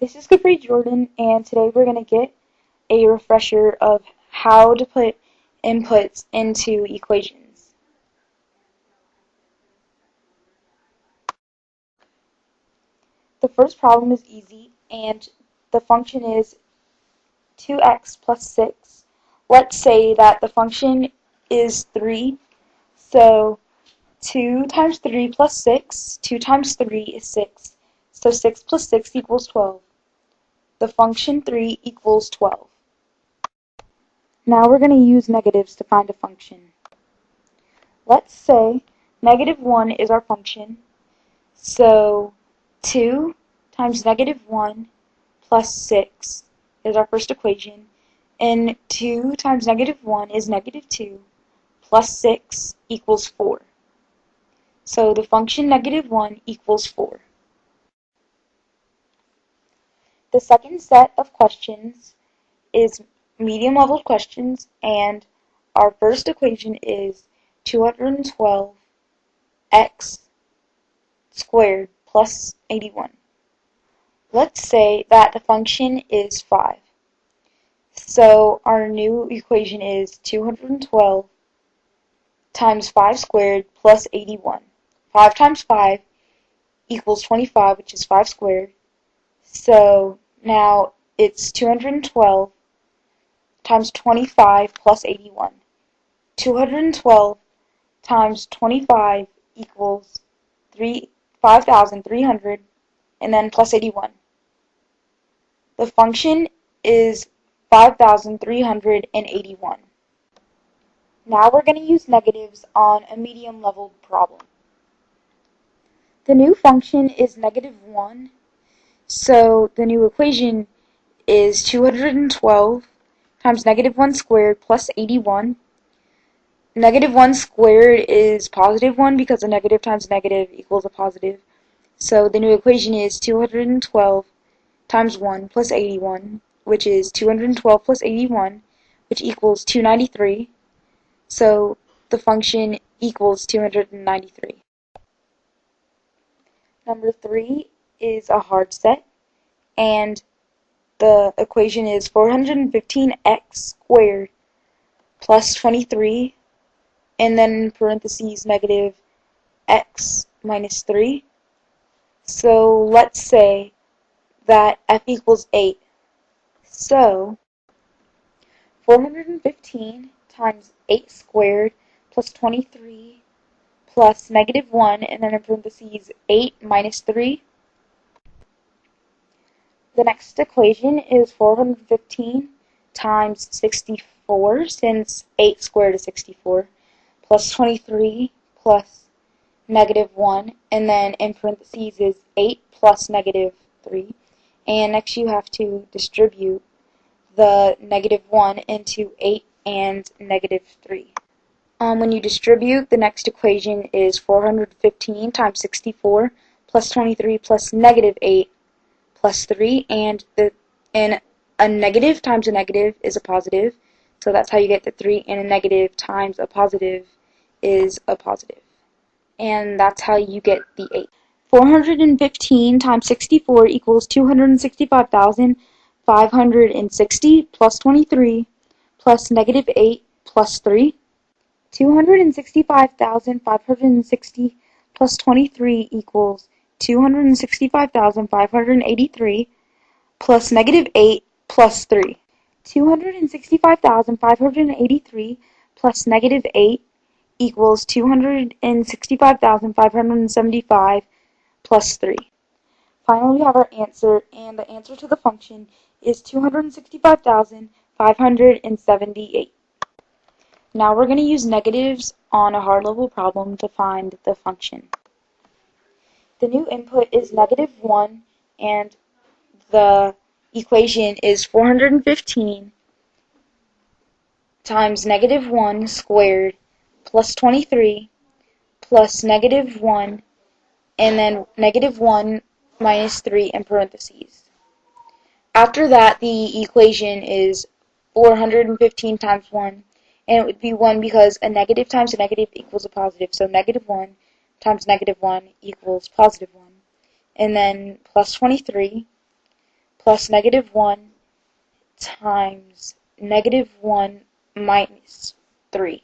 This is Capri Jordan, and today we're going to get a refresher of how to put inputs into equations. The first problem is easy, and the function is 2x plus 6. Let's say that the function is 3, so 2 times 3 plus 6, 2 times 3 is 6, so 6 plus 6 equals 12. The function 3 equals 12. Now we're going to use negatives to find a function. Let's say negative 1 is our function, so 2 times negative 1 plus 6 is our first equation, and 2 times negative 1 is negative 2 plus 6 equals 4. So the function negative 1 equals 4. The second set of questions is medium level questions, and our first equation is 212x squared plus 81. Let's say that the function is 5. So our new equation is 212 times 5 squared plus 81. 5 times 5 equals 25, which is 5 squared. So now it's 212 times 25 plus 81. 212 times 25 equals 5,300, and then plus 81. The function is 5,381. Now we're going to use negatives on a medium level problem. The new function is negative 1, so the new equation is 212 times negative 1 squared plus 81. Negative 1 squared is positive 1 because a negative times a negative equals a positive. So the new equation is 212 times 1 plus 81, which is 212 plus 81, which equals 293. So the function equals 293. Number 3 is a hard set, and the equation is 415x squared plus 23, and then in parentheses negative x minus 3. So let's say that f equals 8. So 415 times 8 squared plus 23 plus negative 1, and then in parentheses 8 minus 3. The next equation is 415 times 64, since 8 squared is 64, plus 23 plus negative 1, and then in parentheses is 8 plus negative 3. And next you have to distribute the negative 1 into 8 and negative 3. When you distribute, the next equation is 415 times 64 plus 23 plus negative 8 plus 3, and a negative times a negative is a positive, so that's how you get the 3, and a negative times a positive is a positive, and that's how you get the 8. 415 times 64 equals 265,560 plus 23 plus negative 8 plus 3. 265,560 plus 23 equals 265,583 plus negative 8 plus 3. 265,583 plus negative 8 equals 265,575 plus 3. Finally, we have our answer, and the answer to the function is 265,578. Now we're going to use negatives on a hard level problem to find the function. The new input is negative 1, and the equation is 415 times negative 1 squared plus 23 plus negative 1, and then negative 1 minus 3 in parentheses. After that, the equation is 415 times 1, and it would be 1 because a negative times a negative equals a positive, so negative 1 times negative 1 equals positive 1. And then plus 23 plus negative 1 times negative 1 minus 3.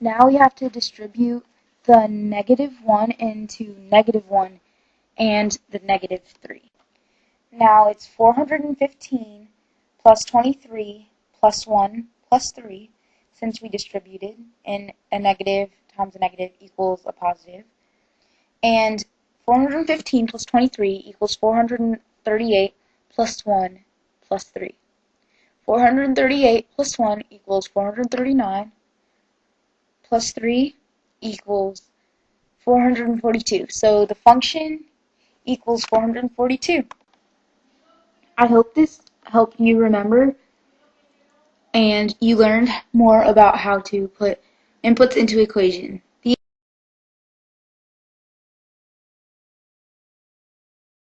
Now we have to distribute the negative 1 into negative 1 and the negative 3. Now it's 415 plus 23 plus 1 plus 3, since we distributed, and a negative times a negative equals a positive. And 415 plus 23 equals 438 plus 1 plus 3. 438 plus 1 equals 439 plus 3 equals 442. So the function equals 442. I hope this helped you remember and you learned more about how to put inputs into equation.